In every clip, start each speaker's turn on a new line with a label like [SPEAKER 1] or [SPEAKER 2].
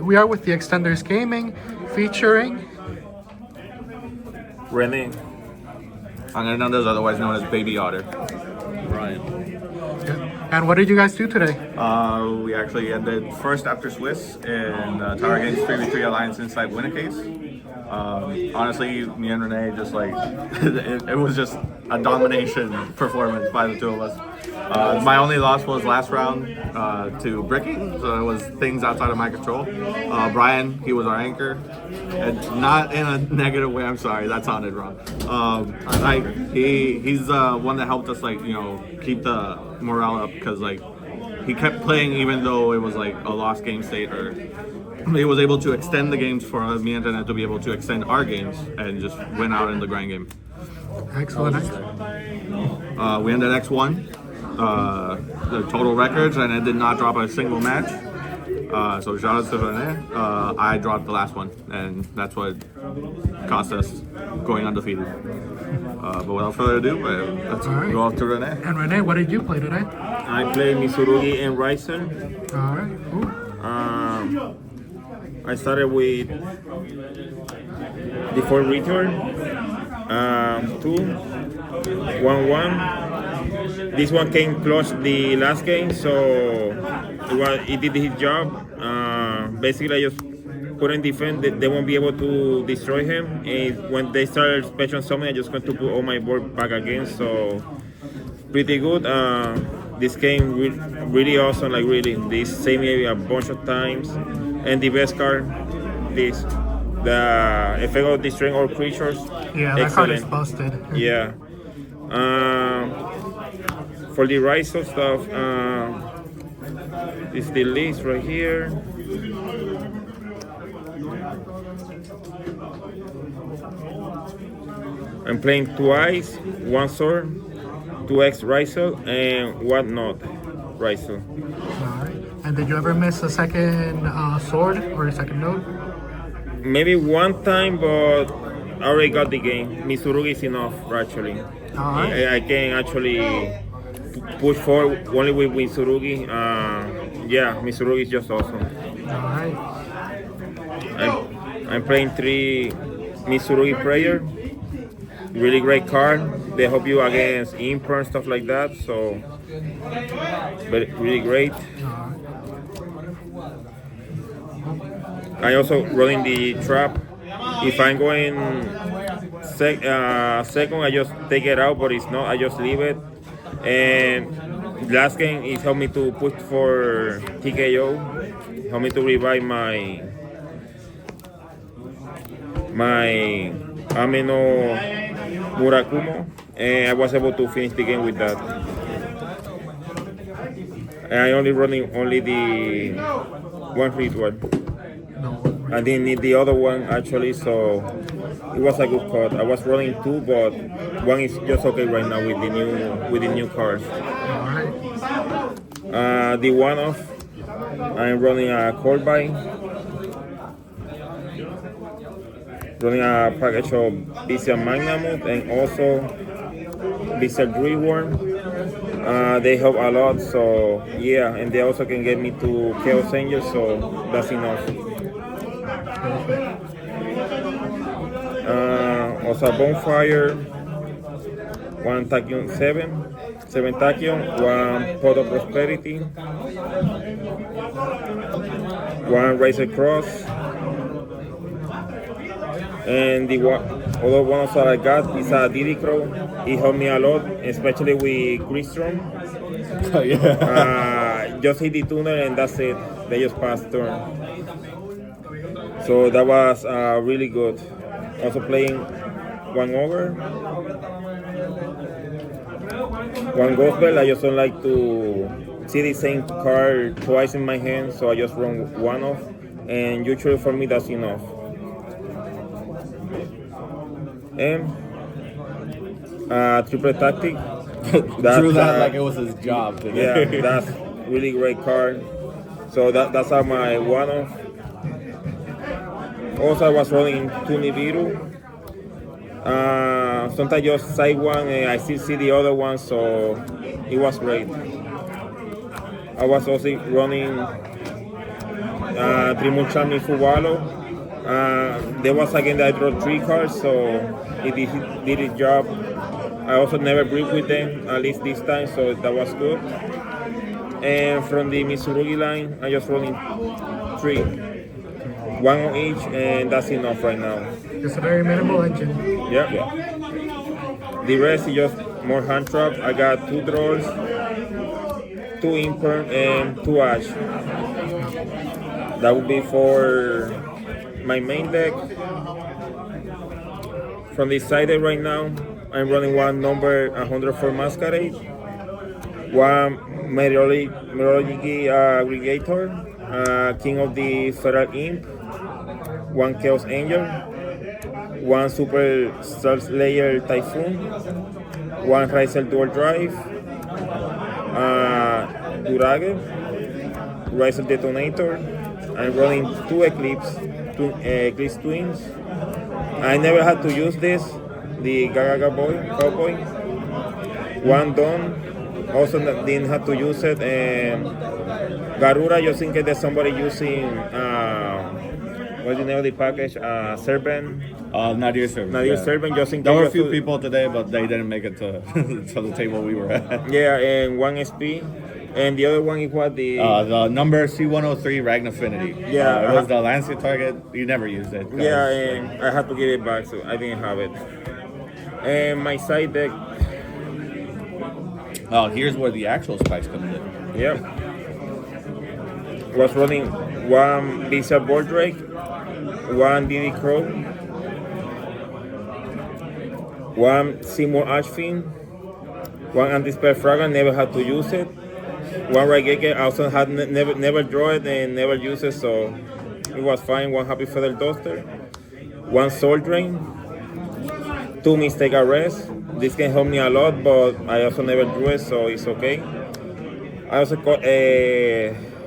[SPEAKER 1] we are with the Extenders Gaming, featuring
[SPEAKER 2] Rene. I'm Hernandez, otherwise known as Baby Otter.
[SPEAKER 3] Bryan.
[SPEAKER 1] And what did you guys do today?
[SPEAKER 2] We actually ended first after Swiss in Tower Games 3v3 Alliance Inside Winner Case. Honestly, me and Rene just like, it was just a domination performance by the two of us. My only loss was last round to Bricky, so it was things outside of my control. Bryan, he was our anchor, and not in a negative way. I'm sorry, that sounded wrong. He's one that helped us keep the morale up, because he kept playing even though it was like a lost game state, or he was able to extend the games for me and Janet to be able to extend our games and just win out in the grind game.
[SPEAKER 1] Excellent.
[SPEAKER 2] We ended X1. The total records, and it did not drop a single match. So shout out to Rene. I dropped the last one, and that's what cost us going undefeated. But without further ado, let's go off to Rene.
[SPEAKER 1] And Rene, what did you play today?
[SPEAKER 4] I played Mitsurugi and Ryzen.
[SPEAKER 1] All right. Cool.
[SPEAKER 4] I started with default return, 2-1-1. This one came close the last game, so it did his job. Basically, I just couldn't defend. They won't be able to destroy him. And when they started special summon, I just going to put all my board back again. So pretty good. This game really awesome. This saved me a bunch of times. And the best card, the effect of destroying all creatures.
[SPEAKER 1] Yeah, that card is busted.
[SPEAKER 4] Yeah. For the Ryzen stuff, it's the list right here. I'm playing twice, one sword, 2x Ryzen, and one not Ryzen.
[SPEAKER 1] Alright. And did you ever miss a second sword or a second node?
[SPEAKER 4] Maybe one time, but I already got the game. Mitsurugi is enough, actually.
[SPEAKER 1] Alright.
[SPEAKER 4] I can actually push forward only with Mitsurugi. Yeah, Mitsurugi is just awesome.
[SPEAKER 1] Alright.
[SPEAKER 4] I'm playing 3 Mitsurugi Prayer. Really great card. They help you against imp and stuff like that. So, but really great. I also running the trap. If I'm going second, I just take it out, but it's not, I just leave it. And last game, it helped me to push for TKO, helped me to revive my Ameno Murakumo, and I was able to finish the game with that. And I only running the one ritual. I didn't need the other one actually, so it was a good card. I was running 2, but one is just okay right now with the new cards. The one-off, I'm running a Corby, running a package of Vicious Magnamut and also Vicious Reworm. They help a lot, so yeah, and they also can get me to Chaos Angel, so that's enough. Also a Bonfire, 1 Tachyon 7 Tachyon, 1 Pot of Prosperity, 1 Razor Cross, and the other one also I got is a Diddy Crow. It helped me a lot, especially with Gristrom.
[SPEAKER 3] Oh, yeah.
[SPEAKER 4] Just hit the tunnel and that's it. They just passed turn. So that was really good. Also playing 1 Ogre, 1 Ghost Bell. I just don't like to see the same card twice in my hand, so I just run 1 off, and usually for me that's enough. And triple tactic.
[SPEAKER 3] Drew that like it was his job today.
[SPEAKER 4] Yeah, that's really great card. So that's how my 1 off. Also, I was running 2 Nibiru. Sometimes just side one and I still see the other one, so it was great. I was also running Trimucciani Fuvalo. There was again that I drew 3 cards, so it did its job. I also never break with them, at least this time, so that was good. And from the Mitsurugi line, I just rolling 3. 1 on each, and that's enough right now.
[SPEAKER 1] It's a very minimal engine.
[SPEAKER 4] Yeah. The rest is just more hand trap. I got 2 draws, 2 imperm, and 2 ash. That would be for my main deck. From the side deck right now, I'm running 1 number 104 Masquerade, 1 Meteorology Aggregator, King of the Feral Imp, 1 Chaos Angel, 1 Super Star Slayer Typhoon, 1 Riser Dual Drive, Durage, Riser Detonator. I'm running 2 Eclipse, 2 Eclipse Twins. I never had to use this, the Gaga Cowboy. 1 Dawn, also didn't have to use it. And Garuda, just in case there's somebody using, what's the name of the package? Serpent.
[SPEAKER 3] Nadir Servant.
[SPEAKER 4] Nadir Servant, just in case.
[SPEAKER 3] There were a
[SPEAKER 4] you
[SPEAKER 3] few
[SPEAKER 4] have to-
[SPEAKER 3] people today, but they didn't make it to, to the table we were at.
[SPEAKER 4] Yeah, and 1 SP. And the other one is what
[SPEAKER 3] The number C103 Ragnafinity.
[SPEAKER 4] Yeah.
[SPEAKER 3] It was the Lancia target. You never used it.
[SPEAKER 4] Yeah, and I had to give it back, so I didn't have it. And my side deck,
[SPEAKER 3] Oh, here's where the actual spikes come in.
[SPEAKER 4] yeah, was running 1 Visa Board Drake, 1 DD Crow, 1 Seymour Ashfin, 1 Anti-Spell Fragment, never had to use it. 1 Raigeke, I also had never draw it and never use it, so it was fine. 1 Happy Feather Duster, 1 Soul Drain, 2 Mistake Arrest. This can help me a lot, but I also never drew it, so it's okay. I also got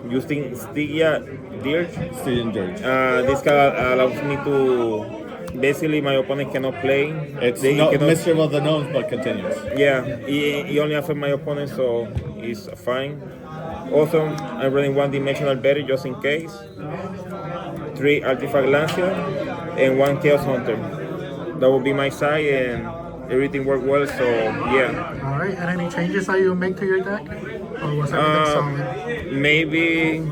[SPEAKER 4] using Stygia Dirge.
[SPEAKER 3] Student George.
[SPEAKER 4] This card allows me to, basically my opponent cannot play.
[SPEAKER 3] It's
[SPEAKER 4] They
[SPEAKER 3] no,
[SPEAKER 4] cannot-
[SPEAKER 3] Mischief of the Gnomes, but continues.
[SPEAKER 4] Yeah, he only affects my opponent, so it's fine. Also, I'm running 1 Dimensional Berry just in case. 3 Artifact Lancia, and 1 Chaos Hunter. That will be my side, and everything worked well, so yeah.
[SPEAKER 1] All right. And any changes that you make to your deck, or was everything solid?
[SPEAKER 4] Maybe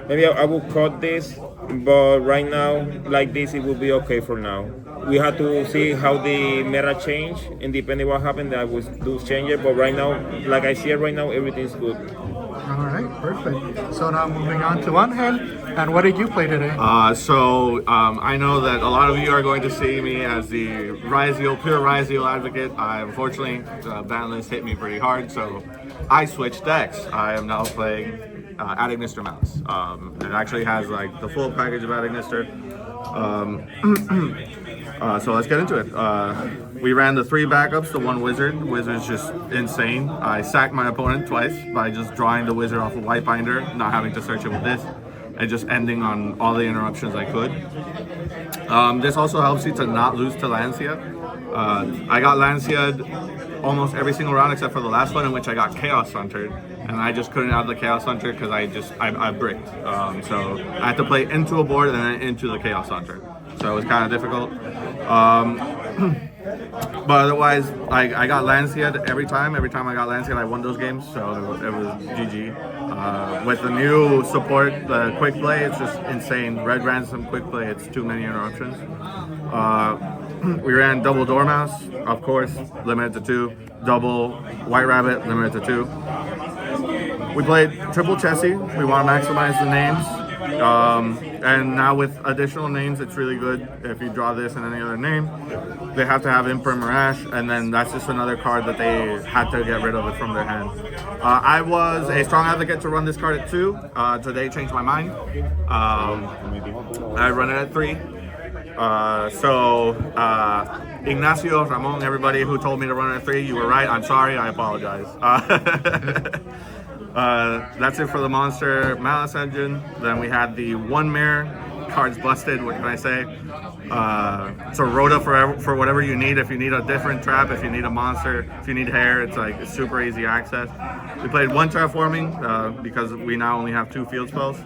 [SPEAKER 4] I will cut this, but right now, like this, it will be okay for now. We have to see how the meta change, and depending what happens, I will do change it. But right now, like I see it right now, everything's good.
[SPEAKER 1] All right. Perfect. So now moving on to Angel. And what did you play today?
[SPEAKER 2] I know that a lot of you are going to see me as the pure Rizio advocate. Unfortunately, the ban list hit me pretty hard, so I switched decks. I am now playing Adagnister Mouse. It actually has like the full package of Adagnister. So let's get into it. We ran the 3 backups, the 1 wizard. Wizard's just insane. I sacked my opponent twice by just drawing the wizard off a white binder, not having to search it with this, and just ending on all the interruptions I could. This also helps you to not lose to Lancia. I got Lancia'd almost every single round except for the last one, in which I got Chaos Huntered, and I just couldn't have the Chaos Hunter because I bricked. So I had to play into a board and then into the Chaos Hunter. So it was kind of difficult. But otherwise, I got Lancia'd every time. Every time I got Lancia'd, I won those games. So it was GG. With the new support, the quick play, it's just insane. Red Ransom quick play, it's too many interruptions. We ran double Dormouse, of course, limited to 2. Double White Rabbit, limited to 2. We played triple Chessie. We want to maximize the names. And now with additional names, it's really good. If you draw this and any other name, they have to have Imperm or Ash, and then that's just another card that they had to get rid of it from their hand. I was a strong advocate to run this card at 2. Today changed my mind. I run it at 3. Ignacio, Ramon, everybody who told me to run it at 3, you were right. I'm sorry. I apologize. That's it for the Monster Malice Engine. Then we had the 1 Mirror. Cards busted, what can I say? It's a Rhoda for whatever you need. If you need a different trap, if you need a monster, if you need hair, it's super easy access. We played 1 Terraforming because we now only have 2 field spells.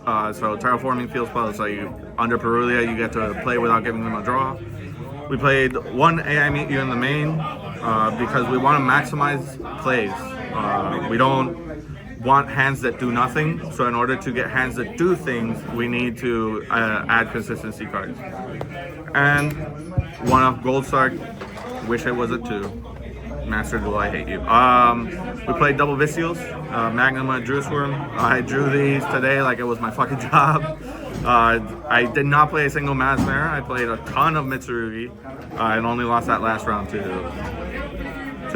[SPEAKER 2] So terraforming field spells, like under Perulia, you get to play without giving them a draw. We played one AI Meet You in the main because we want to maximize plays. We don't want hands that do nothing, so in order to get hands that do things, we need to add consistency cards. And one of Gold Star, wish it was a 2. Master Duel, I hate you. We played double Vicios, Magnum and Drew Swarm. I drew these today like it was my fucking job. I did not play a single Masmare. I played a ton of Mitsurugi and only lost that last round to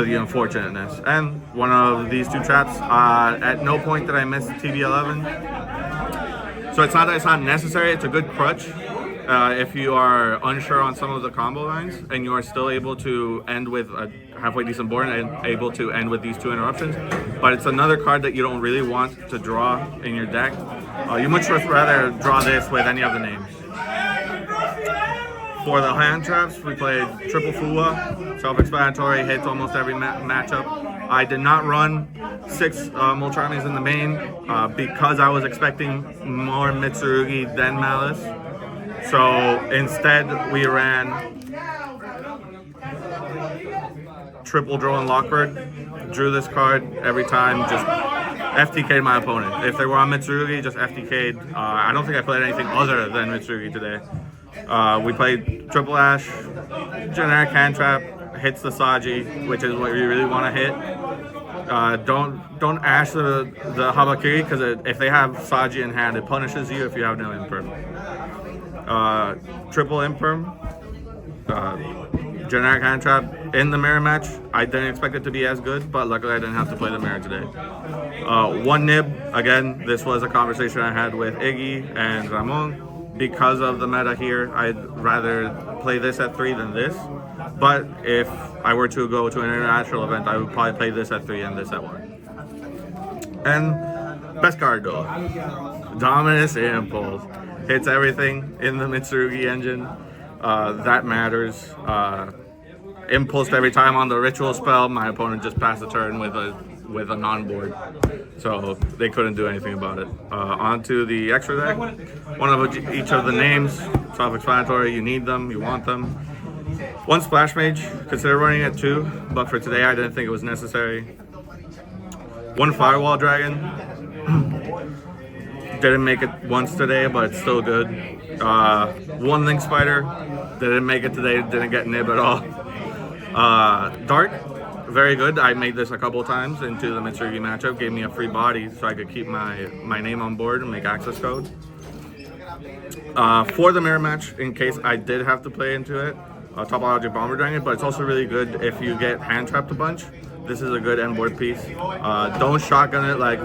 [SPEAKER 2] the unfortunateness. And one of these 2 traps, at no point did I miss TB11. So it's not that it's not necessary, it's a good crutch. If you are unsure on some of the combo lines and you are still able to end with a halfway decent board and able to end with these 2 interruptions, but it's another card that you don't really want to draw in your deck. You much rather draw this with any of the names. For the hand traps, we played triple Fuwa, self-explanatory, hits almost every matchup. I did not run 6 Molcharmies in the main because I was expecting more Mitsurugi than Malice. So instead, we ran triple Drone Lockbird. Drew this card every time, just FTK'd my opponent. If they were on Mitsurugi, just FTK'd. I don't think I played anything other than Mitsurugi today. We played triple Ash, generic hand trap, hits the Saji, which is what you really want to hit. Don't Ash the Habakiri, because if they have Saji in hand, it punishes you if you have no Imperm. Triple Imperm, generic hand trap in the mirror match. I didn't expect it to be as good, but luckily I didn't have to play the mirror today. One nib, again, this was a conversation I had with Iggy and Ramon. Because of the meta here, I'd rather play this at 3 than this. But if I were to go to an international event, I would probably play this at 3 and this at 1. And best card though, Dominus Impulse. Hits everything in the Mitsurugi engine. That matters. Impulsed every time on the ritual spell. My opponent just passed the turn with a non-board, so they couldn't do anything about it. Onto the extra deck. One of each of the names. Self-explanatory. You need them. You want them. 1 Splash Mage. Consider running at 2, but for today I didn't think it was necessary. 1 Firewall Dragon. Didn't make it once today, but it's still good. 1 Link Spider. Didn't make it today. Didn't get nib at all. Dart. Very good. I made this a couple times into the Mitsurugi matchup. Gave me a free body so I could keep my name on board and make access code. For the mirror match, in case I did have to play into it, Topologic Bomber Dragon, but it's also really good if you get hand trapped a bunch. This is a good end board piece. Don't shotgun it like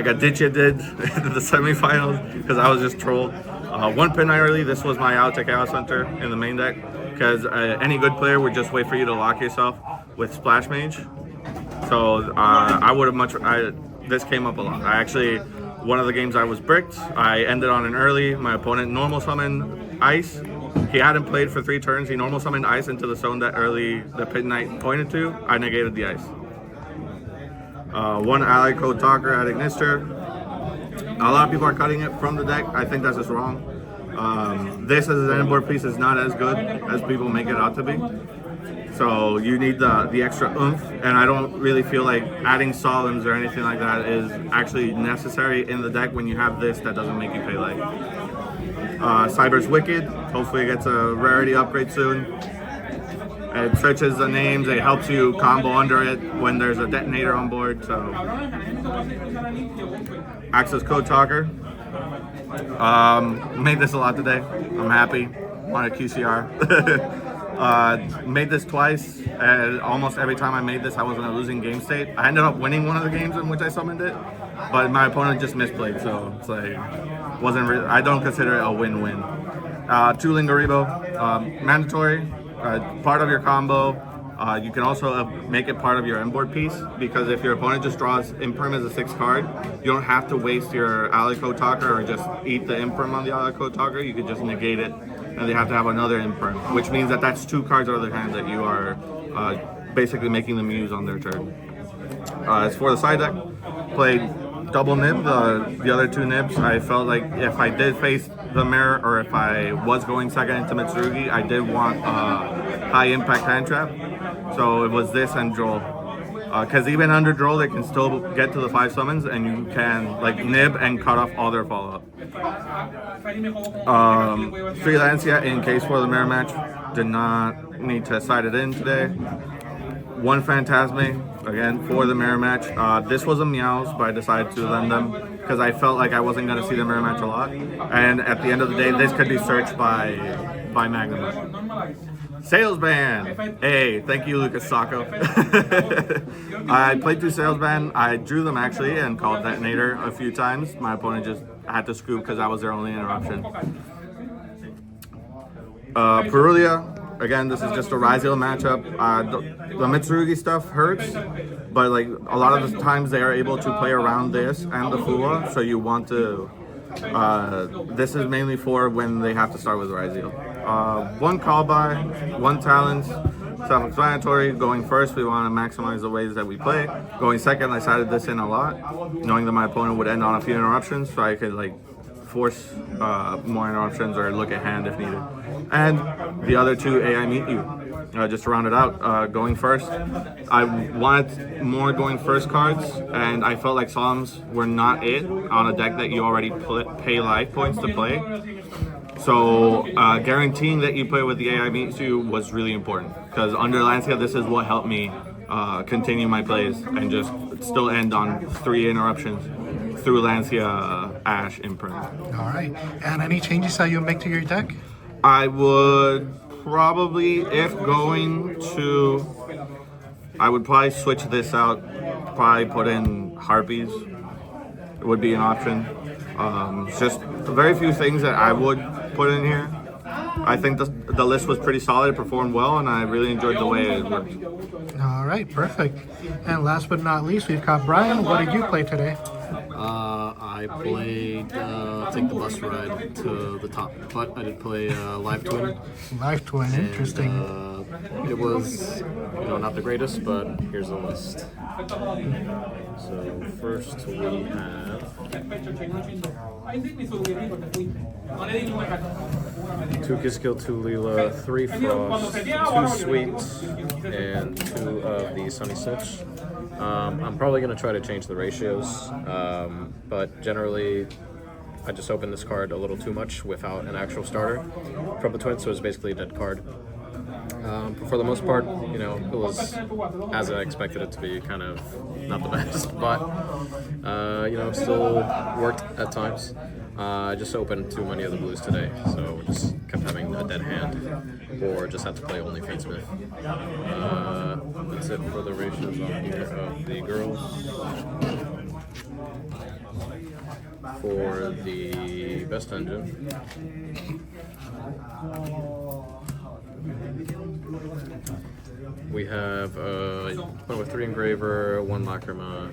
[SPEAKER 2] Aditya did in the semifinals, because I was just trolled. 1 pin early. This was my out to Chaos Hunter in the main deck, because any good player would just wait for you to lock yourself with Splash Mage. So I would have this came up a lot. One of the games I was bricked, I ended on an early. My opponent normal summoned Ice. He hadn't played for 3 turns. He normal summoned Ice into the zone that early the Pit Knight pointed to. I negated the Ice. 1 Ally Code Talker at Ignister. A lot of people are cutting it from the deck. I think that's just wrong. This as an end board piece is not as good as people make it out to be. So you need the extra oomph, and I don't really feel like adding Solemns or anything like that is actually necessary in the deck when you have this that doesn't make you pay light. Cyber's Wicked. Hopefully it gets a rarity upgrade soon. It searches the names, it helps you combo under it when there's a detonator on board. So Access Code Talker. Made this a lot today. I'm happy. On a QCR. Made this twice, and almost every time I made this I was in a losing game state. I ended up winning one of the games in which I summoned it, but my opponent just misplayed, so it's like I don't consider it a win-win. 2 Lingaribo, mandatory, part of your combo. You can also make it part of your inboard piece, because if your opponent just draws Imperm as a 6 card, you don't have to waste your Ally Code Talker or just eat the Imperm on the Ally Code Talker. You could just negate it, and they have to have another Imperm, which means that that's 2 cards out of their hands that you are basically making them use on their turn. As for the side deck, played double nib, the other two nibs, I felt like if I did face the mirror or if I was going second into Mitsurugi, I did want a high impact hand trap. So it was this and Droll. Because even under Droll, they can still get to the 5 summons and you can like nib and cut off all their follow up. 3 Lancia in case for the mirror match. Did not need to side it in today. 1 Phantasme, again, for the mirror match. This was a Meows, but I decided to lend them because I felt like I wasn't going to see the mirror match a lot. And at the end of the day, this could be searched by Magnum. Salesman! Hey, thank you, Lucas Sacco. I played through Salesman. I drew them actually and called Detonator a few times. My opponent just had to scoop because that was their only interruption. Perulia. Again, this is just a Raziel matchup. The Mitsurugi stuff hurts, but like a lot of the times they are able to play around this and the Fua, so you want to. This is mainly for when they have to start with Raziel. 1 call by, 1 talent, self-explanatory. Going first, we want to maximize the ways that we play. Going second, I sided this in a lot, knowing that my opponent would end on a few interruptions, so I could like force more interruptions or look at hand if needed. And the other 2 AI meet you. Just to round it out, going first, I wanted more going first cards, and I felt like Solemns were not it on a deck that you already pay life points to play. So guaranteeing that you play with the AI meet you was really important, because under Lancia, this is what helped me continue my plays and just still end on 3 interruptions through Lancia Ash Imprint.
[SPEAKER 1] All right. And any changes that you make to your deck?
[SPEAKER 2] I would probably, if going to, I would probably switch this out. Probably put in Harpies. It would be an option. Just very few things that I would put in here. I think the list was pretty solid. It performed well, and I really enjoyed the way it worked.
[SPEAKER 1] All right, perfect. And last but not least, we've got Brian. What did you play today?
[SPEAKER 5] I played Take the Bus Ride to the Top, but I did play Live Twin.
[SPEAKER 1] Live Twin, interesting.
[SPEAKER 5] It was, not the greatest, but here's the list. So first we have 2 Kiskill, 2 Leela, 3 Frost, 2 Sweet, and 2 of the Sunny Stitch. I'm probably going to try to change the ratios, but generally I just opened this card a little too much without an actual starter from the Twins, so it's basically a dead card. For the most part, it was as I expected it to be, kind of not the best, but still worked at times. I just opened too many of the blues today, so just kept having a dead hand, or just had to play only Fatesmith. That's it for the ratios on here of the girls. For the best engine, we have one with 3 Engraver, 1 Lacrima,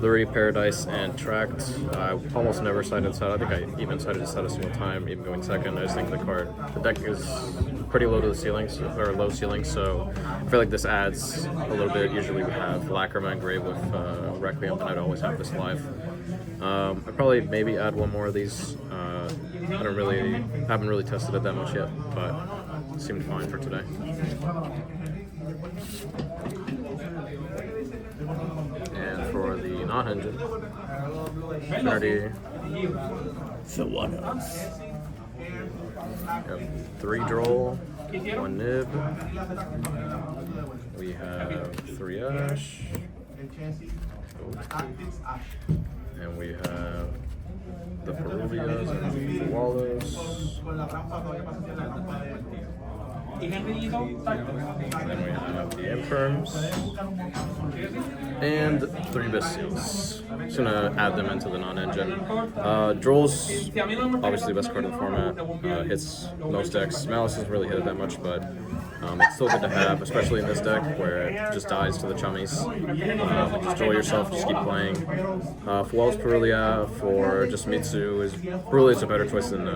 [SPEAKER 5] Lurie, Paradise, and Tract. I almost never sided side. I think I even sided side a single time, even going second. I just think the deck is pretty low to the ceiling, or low ceiling, so I feel like this adds a little bit. Usually we have Lacrima Engrave with Requiem, and I'd always have this live. I'd probably maybe add 1 more of these. I haven't really tested it that much yet, but it seemed fine for today. And for the non-engine, Trinity.
[SPEAKER 3] The one else.
[SPEAKER 5] Yep. 3 Droll, 1 Nib. We have 3 Ash. And we have the Peruvias and the Wallows. Then we have the Imperms. And 3 Bestials. Just gonna add them into the non-engine. Droll's obviously the best card in the format. Hits most decks. Malice doesn't really hit it that much, but it's still good to have, especially in this deck where it just dies to the chummies. Just Droll yourself, just keep playing. For Wells Perulia, for just Mitsu, Perulia is a better choice than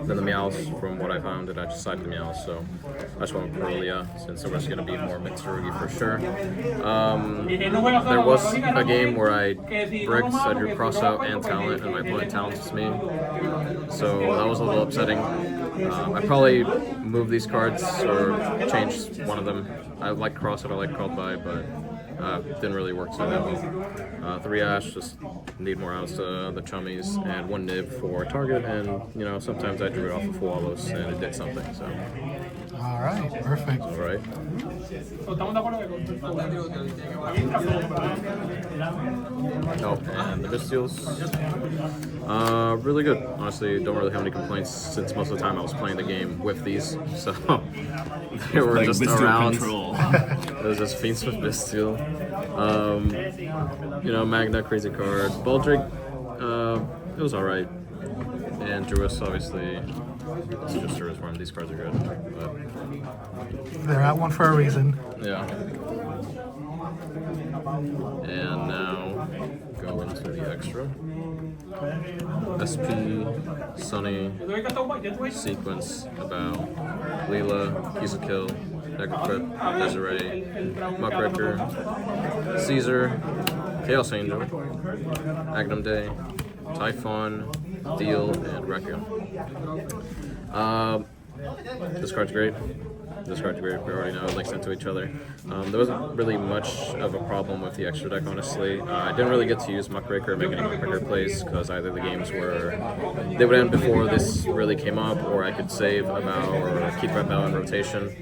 [SPEAKER 5] than the Meows from what I found, and I just sided the Meows, so I just went with Corellia since there was going to be more Mitsurugi for sure. There was a game where I bricked, I drew Crossout and Talent, and my opponent talented me, so that was a little upsetting. I probably moved these cards or changed one of them. I like Crossout, I like Crawled By, but didn't really work so that well. 3 Ash, just need more outs to the chummies, and 1 Nib for target, and you know, sometimes I drew it off of Wallows and it did something, so.
[SPEAKER 1] All right, perfect.
[SPEAKER 5] All right. Oh, and the Mystials. Really good. Honestly, don't really have any complaints since most of the time I was playing the game with these, so they were
[SPEAKER 3] Like
[SPEAKER 5] just
[SPEAKER 3] Mystial
[SPEAKER 5] around.
[SPEAKER 3] control.
[SPEAKER 5] It was just Fiends with Mystial. You know, Magna, crazy card. Baldric, it was alright. And Druis, obviously. It's just Druis form. These cards are good. But
[SPEAKER 1] They're at one for a reason.
[SPEAKER 5] yeah. And now go into the extra. SP, Sunny, Sequence, About, Leela, Kill, Necrocrip, Desiree, Muckraker, Caesar, Chaos Angel, Agnum Day, Typhon, Deal, and Requiem. This card's great. This card's great. We already know it links into each other. There wasn't really much of a problem with the extra deck, honestly. I didn't really get to use Muckraker or make any Muckraker plays because either the games they would end before this really came up, or I could save About or keep About in rotation.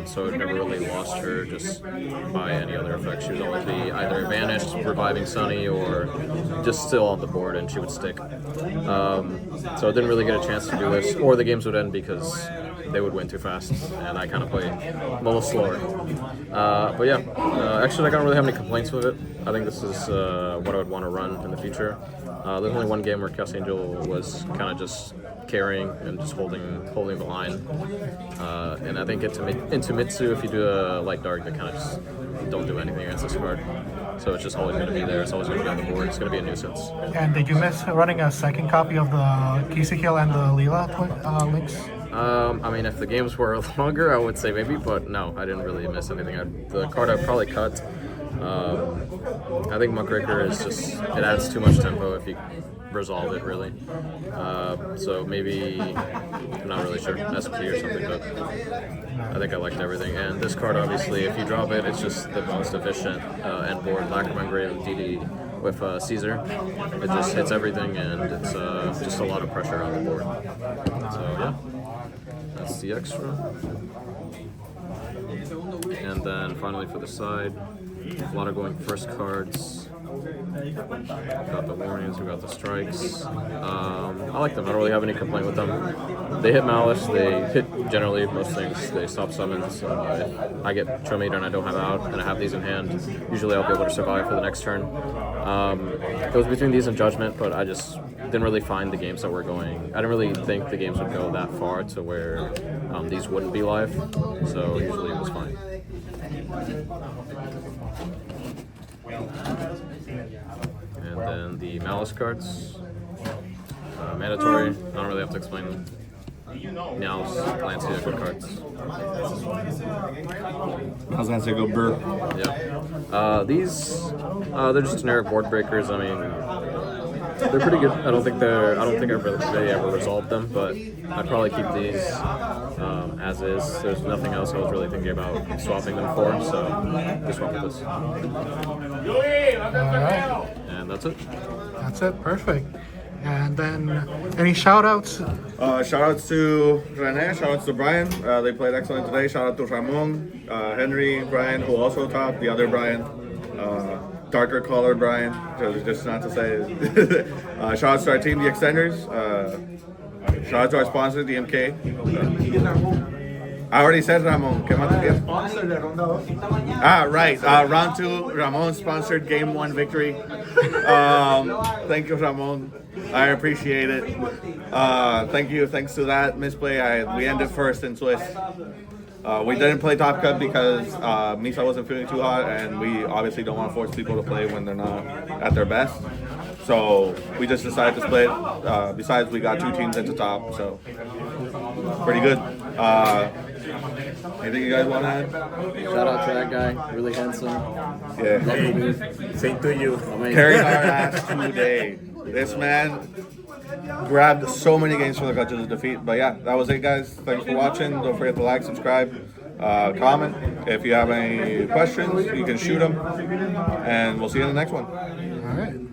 [SPEAKER 5] So it never really lost her just by any other effect. She would always be either vanished, reviving Sunny, or just still on the board and she would stick. So I didn't really get a chance to do this, or the games would end because they would win too fast, and I kind of play a little slower. But yeah, actually I don't really have any complaints with it. I think this is what I would want to run in the future. There's only one game where Chaos Angel was kind of just carrying and just holding the line. And I think into Mitsu, if you do a light dark, they kind of just don't do anything against this card. So it's just always going to be there. It's always going to be on the board. It's going to be a nuisance.
[SPEAKER 1] And did you miss running a second copy of the Kisikil and the Leela links?
[SPEAKER 5] I mean, if the games were longer, I would say maybe, but no, I didn't really miss anything. The card I'd probably cut. I think Muckraker is just, it adds too much tempo if you resolve it, really. So maybe, I'm not really sure, SP or something, but I think I liked everything. And this card, obviously, if you drop it, it's just the most efficient end board. Lacrimon Grave DD with Caesar. It just hits everything, and it's just a lot of pressure on the board. So, yeah, that's the extra. And then finally for the side, a lot of going first cards. We got the warnings, we got the strikes. I like them. I don't really have any complaint with them. They hit Malice, they hit generally most things. They stop summons. If I get Chum Eater and I don't have out, and I have these in hand, usually I'll be able to survive for the next turn. It was between these and Judgment, but I just didn't really find the games that were going. I didn't really think the games would go that far to where these wouldn't be live, so usually it was fine. And then the Malice cards, mandatory, I don't really have to explain them. Meows, Lancia, good cards.
[SPEAKER 3] I was gonna say go burr.
[SPEAKER 5] Yeah. These, they're just generic board breakers. I mean, they're pretty good. I don't think they ever resolved them, but I'd probably keep these as is. There's nothing else I was really thinking about swapping them for, so just swap with this.
[SPEAKER 1] Alright,
[SPEAKER 5] And that's it.
[SPEAKER 1] that's it, perfect. And then, any shout-outs?
[SPEAKER 2] Shout outs to Rene, shout outs to Brian. They played excellent today. Shout out to Ramon, Henry, Brian, who also topped, the other Brian. Darker color Brian, just not to say. Shout outs to our team, the Extenders. Shout out to our sponsor, DMK. I already said Ramon. ¿Qué más te quieres? Right. Round 2, Ramon sponsored Game 1 victory. Thank you, Ramon. I appreciate it. Thank you. Thanks to that misplay, we ended first in Swiss. We didn't play Top Cut because Misa wasn't feeling too hot, and we obviously don't want to force people to play when they're not at their best. So we just decided to split. Besides, we got 2 teams into top, so pretty good. Anything you guys want to add?
[SPEAKER 6] Shout out to that guy, really handsome.
[SPEAKER 2] Yeah.
[SPEAKER 6] Lovely dude.
[SPEAKER 4] Same to you.
[SPEAKER 6] Amazing.
[SPEAKER 2] Carried our ass today. This man grabbed so many games for the clutches of defeat. But yeah, that was it, guys. Thanks for watching. Don't forget to like, subscribe, comment. If you have any questions, you can shoot them. And we'll see you in the next one.
[SPEAKER 1] All right.